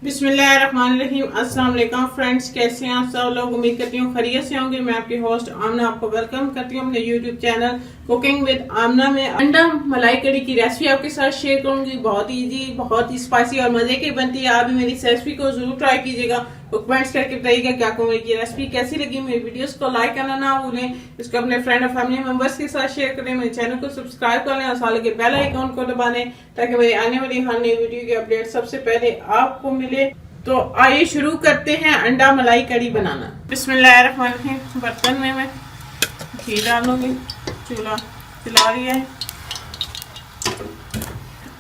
बिस्मिल्लाहिर्रहमानिर्रहीम। अस्सलाम वालेकुम फ्रेंड्स, कैसे हैं आप सब लोग। उम्मीद करती हूँ खैरियत से होंगे। मैं आपकी होस्ट आमना आपको वेलकम करती हूँ अपने यूट्यूब चैनल कुकिंग विद आमना में। अंडा मलाई कड़ी की रेसिपी आपके साथ शेयर करूंगी। बहुत इजी, बहुत ही स्पाइसी और मजे की बनती है। आप भी मेरी रेसिपी को जरूर ट्राई कीजिएगा। तो कमेंट्स करके बताइएगा क्या आपको मेरी रेसिपी कैसी लगी। मेरी वीडियोस को लाइक करना ना भूलें, इसको अपने फ्रेंड और फैमिली मेंबर्स के साथ शेयर करें। मेरे चैनल को सब्सक्राइब कर लें और साथ के बेल आइकन को दबा दें ताकि मेरी आने वाली हर नई वीडियो की अपडेट सबसे पहले आपको मिले। तो आइए शुरू करते हैं अंडा मलाई कड़ी बनाना। बिस्मिल्लाहिर्रहमानिर्रहीम। बर्तन में मैं घी डालूंगी। चूल्हा जला रही है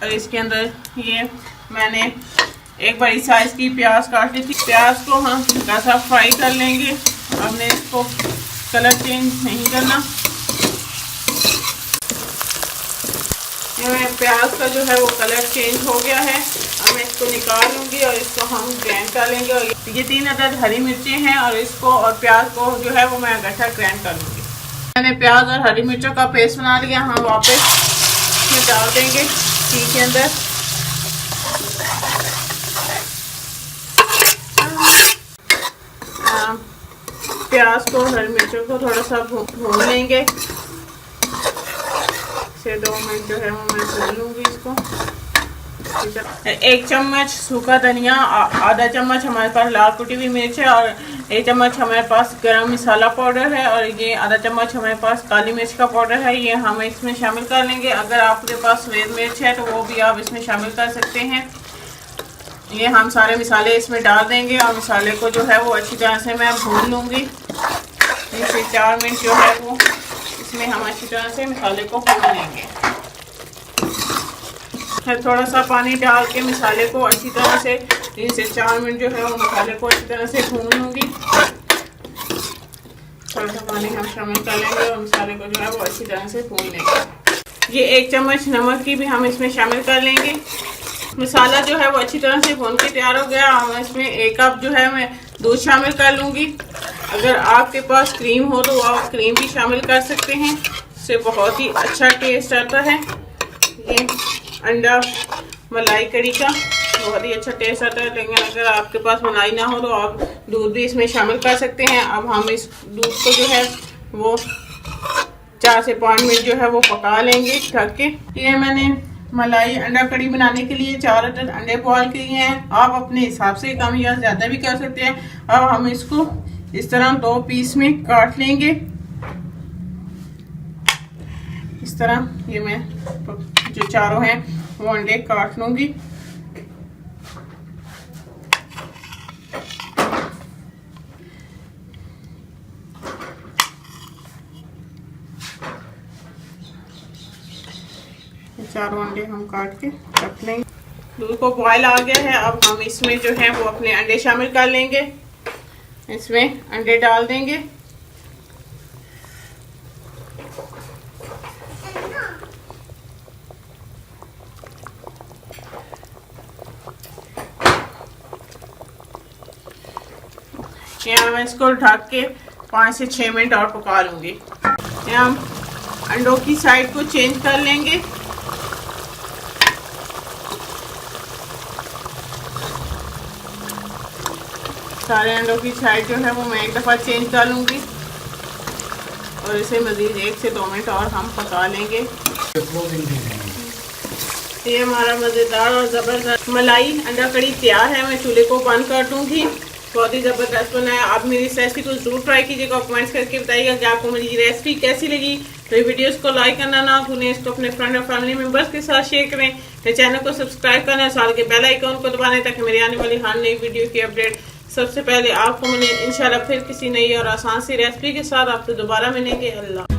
और इसके अंदर ये मैंने एक बड़ी साइज की प्याज काट ली थी। प्याज को हम हल्का सा फ्राई कर लेंगे। हमने इसको कलर चेंज नहीं करना। ये प्याज का जो है वो कलर चेंज हो गया है। अब मैं इसको निकाल लूंगी और इसको हम ग्राइंड कर लेंगे। और ये 3 अदद हरी मिर्चें हैं और इसको और प्याज को जो है वो मैं इकट्ठा ग्राइंड कर लूंगी। मैंने प्याज और हरी मिर्चों का पेस्ट बना लिया। हम वापस इसमें डाल देंगे घी के अंदर। प्याज को हरी मिर्चों को थोड़ा सा भून लेंगे। से 2 मिनट जो है वो मैं भून लूंगी इसको। 1 चम्मच सूखा धनिया, आधा चम्मच हमारे पास लाल कुटी हुई मिर्च है और 1 चम्मच हमारे पास गरम मसाला पाउडर है और ये आधा चम्मच हमारे पास काली मिर्च का पाउडर है। ये हम इसमें शामिल कर लेंगे। अगर आपके पास सफेद मिर्च है तो वो भी आप इसमें शामिल कर सकते हैं। ये हम सारे मसाले इसमें डाल देंगे और मसाले को जो है वो अच्छी तरह से मैं भून लूँगी। 3 से 4 मिनट जो है वो इसमें हम अच्छी तरह से मसाले को भून लेंगे। फिर थोड़ा सा पानी डाल के मसाले को अच्छी तरह से 3 से 4 मिनट जो है वो मसाले को अच्छी तरह से भून लूँगी। थोड़ा सा पानी हम शामिल कर लेंगे और मसाले को जो है वो अच्छी तरह से भून लेंगे। ये 1 चम्मच नमक की भी हम इसमें शामिल कर लेंगे। मसाला जो है वो अच्छी तरह से भून के तैयार हो गया। हम इसमें 1 कप जो है मैं दूध शामिल कर लूँगी। अगर आपके पास क्रीम हो तो आप क्रीम भी शामिल कर सकते हैं। इससे बहुत ही अच्छा टेस्ट आता है। ये अंडा मलाई कड़ी का बहुत ही अच्छा टेस्ट आता है। लेकिन अगर आपके पास मलाई ना हो तो आप दूध भी इसमें शामिल कर सकते हैं। अब हम इस दूध को जो है वो 4 से 5 मिनट जो है वो पका लेंगे ढक के। ये मैंने मलाई अंडा कड़ी बनाने के लिए 4 अदद अंडे बॉयल किए हैं। आप अपने हिसाब से कम या ज़्यादा भी कर सकते हैं। अब हम इसको इस तरह 2 पीस में काट लेंगे। इस तरह ये मैं जो चारों हैं वो अंडे काट लूंगी। चारों अंडे हम काट के रख लेंगे। दूध को बॉयल आ गया है। अब हम इसमें जो है वो अपने अंडे शामिल कर लेंगे। इसमें अंडे डाल देंगे। यहाँ मैं इसको ढक के 5 से 6 मिनट और पका लूंगी। यहाँ हम अंडों की साइड को चेंज कर लेंगे। सारे अंडों की साइड जो है वो मैं 1 दफ़ा चेंज कर लूँगी और इसे मज़ीद 1 से 2 मिनट और हम पका लेंगे। ये हमारा मज़ेदार और ज़बरदस्त मलाई अंडा कड़ी तैयार है। मैं चूल्हे को बंद कर दूँगी। बहुत ही ज़बरदस्त बना है। आप मेरी रेसिपी को जरूर ट्राई कीजिएगा। कमेंट्स करके बताइएगा कि आपको मेरी रेसिपी कैसी लगी। तो वीडियोस को लाइक करना ना भूलें, इसको अपने फ्रेंड और फैमिली मेंबर्स के साथ शेयर करें। मेरे चैनल को सब्सक्राइब करना, साथ के बेल आइकन को दबाएं ताकि मेरी आने वाली हर नई वीडियो की अपडेट सबसे पहले आपको मिले। इंशाल्लाह फिर किसी नई और आसान सी रेसिपी के साथ आपको दोबारा मिलेंगे। अल्लाह।